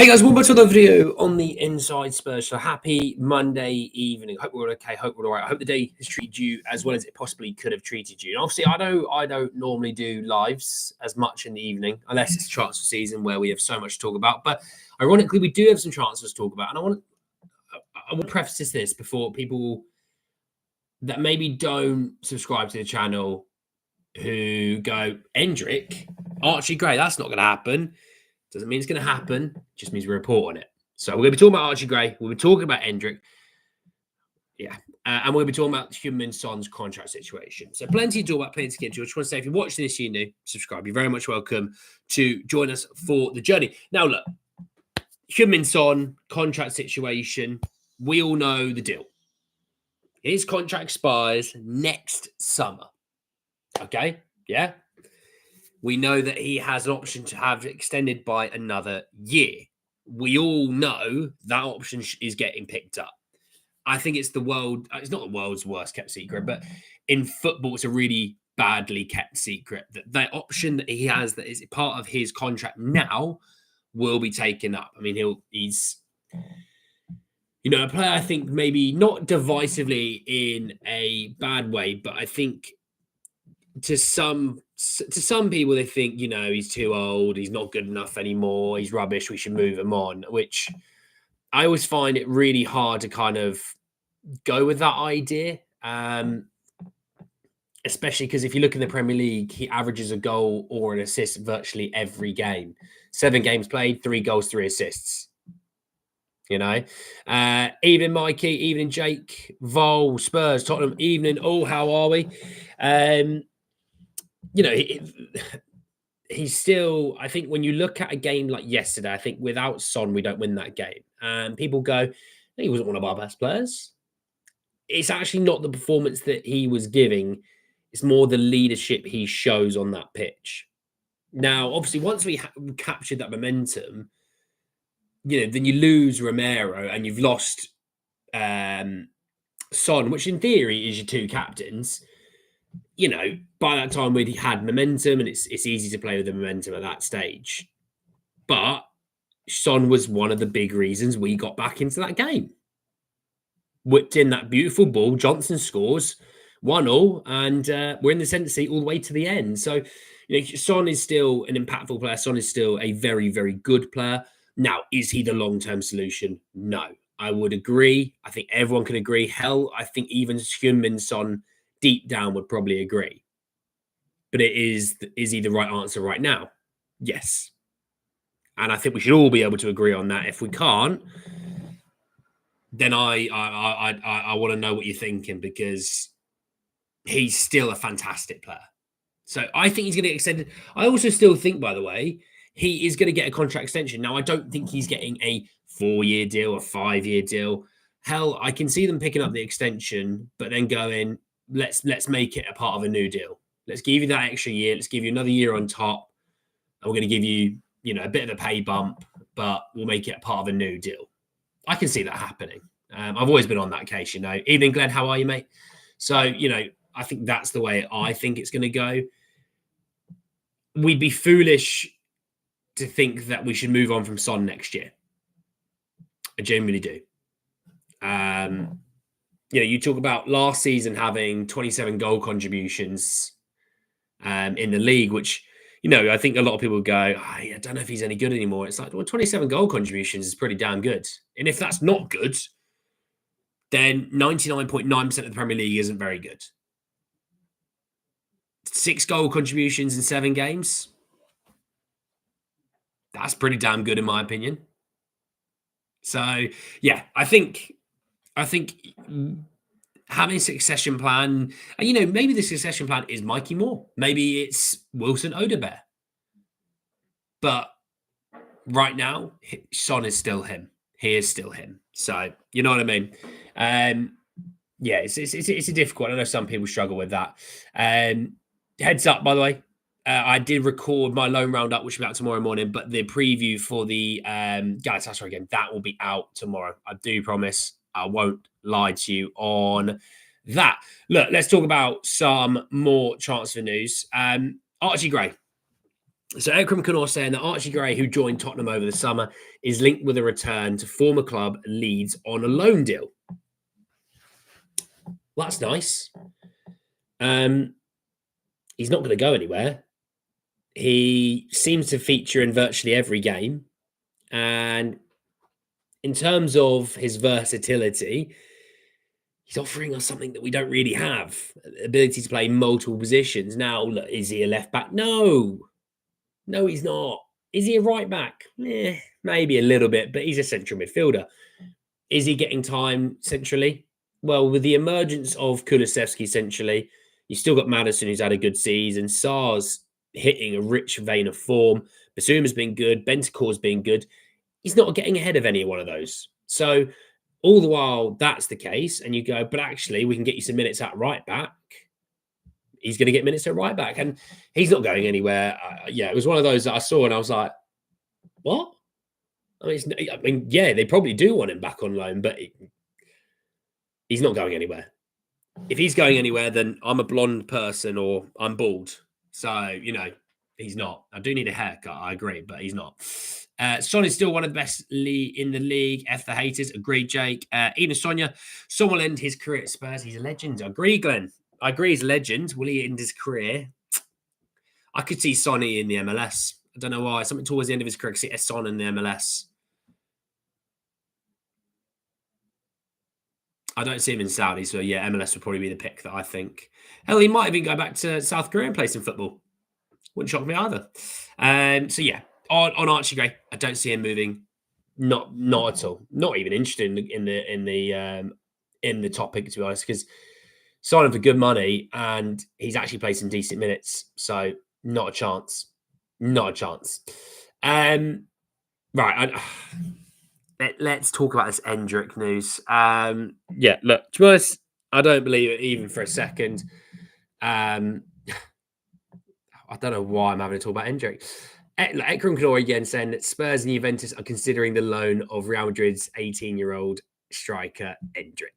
Hey guys, welcome back to another video on the Inside Spurs. So happy Monday evening. Hope we're all okay. Hope we're all right. I hope the day has treated you as well as it possibly could have treated you. And obviously, I know I don't normally do lives as much in the evening, unless it's transfer season where we have so much to talk about. But ironically, we do have some transfers to talk about. And I want to preface this before people that maybe don't subscribe to the channel who go, Endrick, Archie Gray, that's not going to happen. Doesn't mean it's going to happen. It just means we report on it. So we're going to be talking about Archie Gray. We'll be talking about Endrick. Yeah. And we'll be talking about Heung-min Son's contract situation. So plenty to talk about, plenty to get into. I just want to say, if you're watching this, you're new, subscribe. You're very much welcome to join us for the journey. Now, look, Heung-min Son contract situation. We all know the deal. His contract expires next summer. Okay? Yeah? We know that he has an option to have extended by another year. We all know that option is getting picked up. I think it's it's not the world's worst kept secret, but in football, it's a really badly kept secret that option that he has that is part of his contract now will be taken up. I mean, he's a player, I think maybe not divisively in a bad way, but I think to some people, they think, he's too old, he's not good enough anymore, he's rubbish, we should move him on, which I always find it really hard to kind of go with that idea, especially because if you look in the Premier League, he averages a goal or an assist virtually every game. 7 games played, 3 goals, 3 assists. Evening, Mikey, evening, Jake, Vol, Spurs, Tottenham, evening, how are we? He's still, I think when you look at a game like yesterday, I think without Son, we don't win that game. And people go, he wasn't one of our best players. It's actually not the performance that he was giving. It's more the leadership he shows on that pitch. Now, obviously, once we captured that momentum, then you lose Romero and you've lost Son, which in theory is your 2 captains. By that time we had momentum, and it's easy to play with the momentum at that stage. But Son was one of the big reasons we got back into that game. Whipped in that beautiful ball, Johnson scores 1-1, and we're in the centre seat all the way to the end. So, Son is still an impactful player. Son is still a very, very good player. Now, is he the long-term solution? No. I would agree. I think everyone can agree. Hell, I think even Heung-min Son deep down would probably agree. But is he the right answer right now? Yes. And I think we should all be able to agree on that. If we can't, then I want to know what you're thinking, because he's still a fantastic player. So I think he's going to get extended. I also still think, by the way, he is going to get a contract extension. Now, I don't think he's getting a 4-year deal, a 5-year deal. Hell, I can see them picking up the extension, but then going, let's make it a part of a new deal. Let's give you that extra year. Let's give you another year on top. And we're going to give you, a bit of a pay bump, but we'll make it a part of a new deal. I can see that happening. I've always been on that case, Evening, Glenn, how are you, mate? So, I think that's the way I think it's going to go. We'd be foolish to think that we should move on from Son next year. I genuinely do. You talk about last season having 27 goal contributions in the league, which, I think a lot of people go, I don't know if he's any good anymore. It's like, well, 27 goal contributions is pretty damn good. And if that's not good, then 99.9% of the Premier League isn't very good. 6 goal contributions in 7 games. That's pretty damn good in my opinion. So, yeah, I think having a succession plan, and maybe the succession plan is Mikey Moore. Maybe it's Wilson Odobert. But right now, Son is still him. He is still him. So, you know what I mean? Yeah, it's a difficult one. I know some people struggle with that. Heads up, by the way, I did record my loan roundup, which will be out tomorrow morning, but the preview for the Galatasaray game, that will be out tomorrow. I do promise. I won't lie to you on that. Look, let's talk about some more transfer news. Archie Gray. So Ekram Knorr saying that Archie Gray, who joined Tottenham over the summer, is linked with a return to former club Leeds on a loan deal. Well, that's nice. He's not going to go anywhere. He seems to feature in virtually every game. And in terms of his versatility, he's offering us something that we don't really have, the ability to play multiple positions. Now, look, is he a left back? No, he's not. Is he a right back? Maybe a little bit, but he's a central midfielder. Is he getting time centrally? Well, with the emergence of Kulusevski centrally, you've still got Maddison, who's had a good season. Sarr's hitting a rich vein of form. Basuma's been good. Bentancur's been good. He's not getting ahead of any one of those. So all the while that's the case, and you go, but actually we can get you some minutes at right back. He's going to get minutes at right back, and he's not going anywhere. It was one of those that I saw, and I was like, what? I mean, yeah, they probably do want him back on loan, but he's not going anywhere. If he's going anywhere, then I'm a blonde person or I'm bald. So, he's not. I do need a haircut, I agree, but he's not. Son is still one of the best in the league. F the haters. Agreed, Jake. Eden Sonia. Son will end his career at Spurs. He's a legend. I agree, Glenn. I agree he's a legend. Will he end his career? I could see Sonny in the MLS. I don't know why. Something towards the end of his career. I could see Son in the MLS. I don't see him in Saudi, so yeah, MLS would probably be the pick that I think. Hell, he might even go back to South Korea and play some football. Wouldn't shock me either. So yeah, on Archie Gray, I don't see him moving. Not at all. Not even interested in the topic, to be honest, because sign him for good money and he's actually played some decent minutes. So not a chance. Not a chance. Right. Let's talk about this Endrick news. Look, to be honest, I don't believe it even for a second. I don't know why I'm having to talk about Endrick. Ekram Knorr again saying that Spurs and Juventus are considering the loan of Real Madrid's 18-year-old striker Endrick.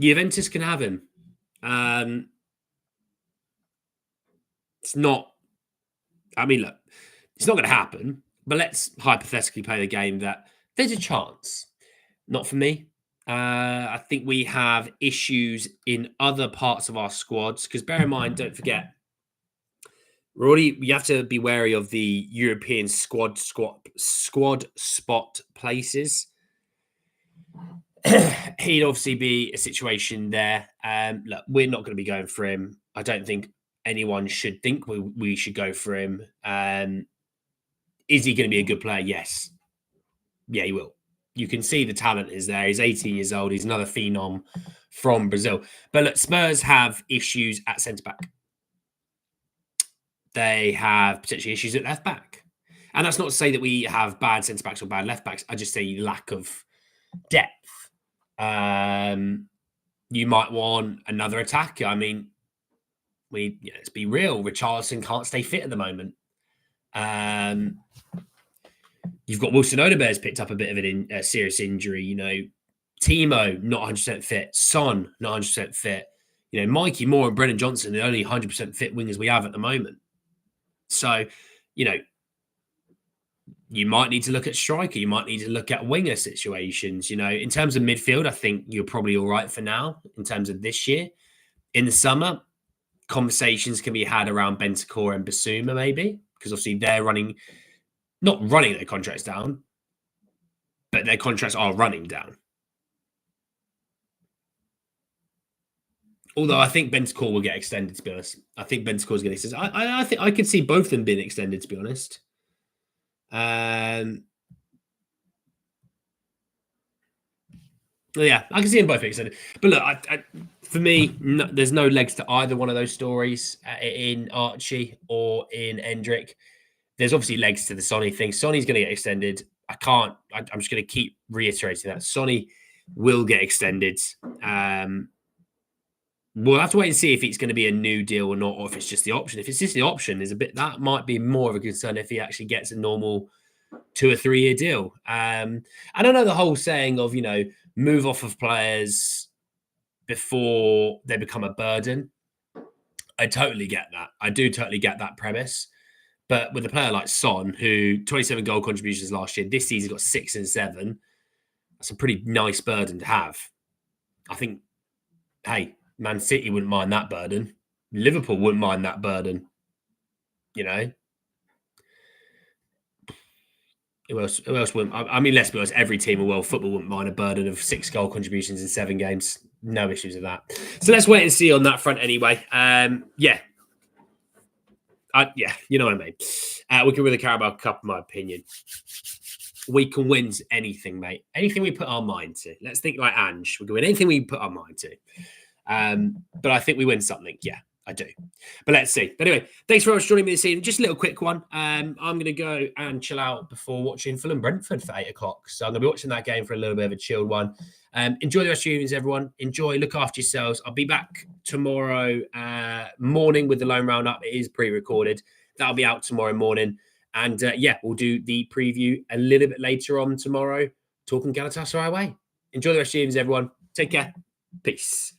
Juventus can have him. It's not. I mean, look, it's not going to happen. But let's hypothetically play the game that there's a chance. Not for me. I think we have issues in other parts of our squads because bear in mind, don't forget, you have to be wary of the European squad spot places. He'd obviously be a situation there. Look, we're not going to be going for him. I don't think anyone should think we should go for him. Is he going to be a good player? Yes. Yeah, he will. You can see the talent is there. He's 18 years old. He's another phenom from Brazil. But look, Spurs have issues at centre-back. They have potentially issues at left-back. And that's not to say that we have bad centre-backs or bad left-backs. I just say lack of depth. You might want another attacker. I mean, let's be real. Richarlison can't stay fit at the moment. You've got Wilson Odebear's picked up a bit of a serious injury. Timo, not 100% fit. Son, not 100% fit. Mikey Moore and Brennan Johnson, the only 100% fit wingers we have at the moment. So, you might need to look at striker. You might need to look at winger situations. In terms of midfield, I think you're probably all right for now in terms of this year. In the summer, conversations can be had around Bentancur and Basuma maybe, because obviously they're not running their contracts down, but their contracts are running down. Although I think Bentancur will get extended, to be honest. I think Bentancur is going to get extended. I think I could see both of them being extended, to be honest. Yeah, I can see them both extended. But look, for me, there's no legs to either one of those stories in Archie or in Endrick. There's obviously legs to the Sonny thing. Sonny's going to get extended. I'm just going to keep reiterating that. Sonny will get extended. We'll have to wait and see if it's going to be a new deal or not, or if it's just the option. If it's just the option, that might be more of a concern if he actually gets a normal 2 or 3 year deal. I don't know the whole saying of, move off of players before they become a burden. I totally get that. I do totally get that premise. But with a player like Son, who 27 goal contributions last year, this season got 6 and 7, that's a pretty nice burden to have. I think, hey, Man City wouldn't mind that burden. Liverpool wouldn't mind that burden. You know? Who else wouldn't? I mean, let's be honest, every team in world football wouldn't mind a burden of 6 goal contributions in 7 games. No issues with that. So let's wait and see on that front anyway. Yeah, you know what I mean. We can win the Carabao Cup, in my opinion. We can win anything, mate. Anything we put our mind to. Let's think like Ange. We can win anything we put our mind to. But I think we win something. Yeah, I do. But let's see. But anyway, thanks very much for joining me this evening. Just a little quick one. I'm going to go and chill out before watching Fulham Brentford for 8 o'clock. So I'm going to be watching that game for a little bit of a chilled one. Enjoy the rest of your evenings, everyone. Enjoy. Look after yourselves. I'll be back tomorrow morning with the Lone Roundup. It is pre-recorded. That'll be out tomorrow morning. And we'll do the preview a little bit later on tomorrow, talking Galatasaray away. Enjoy the rest of your evenings, everyone. Take care. Peace.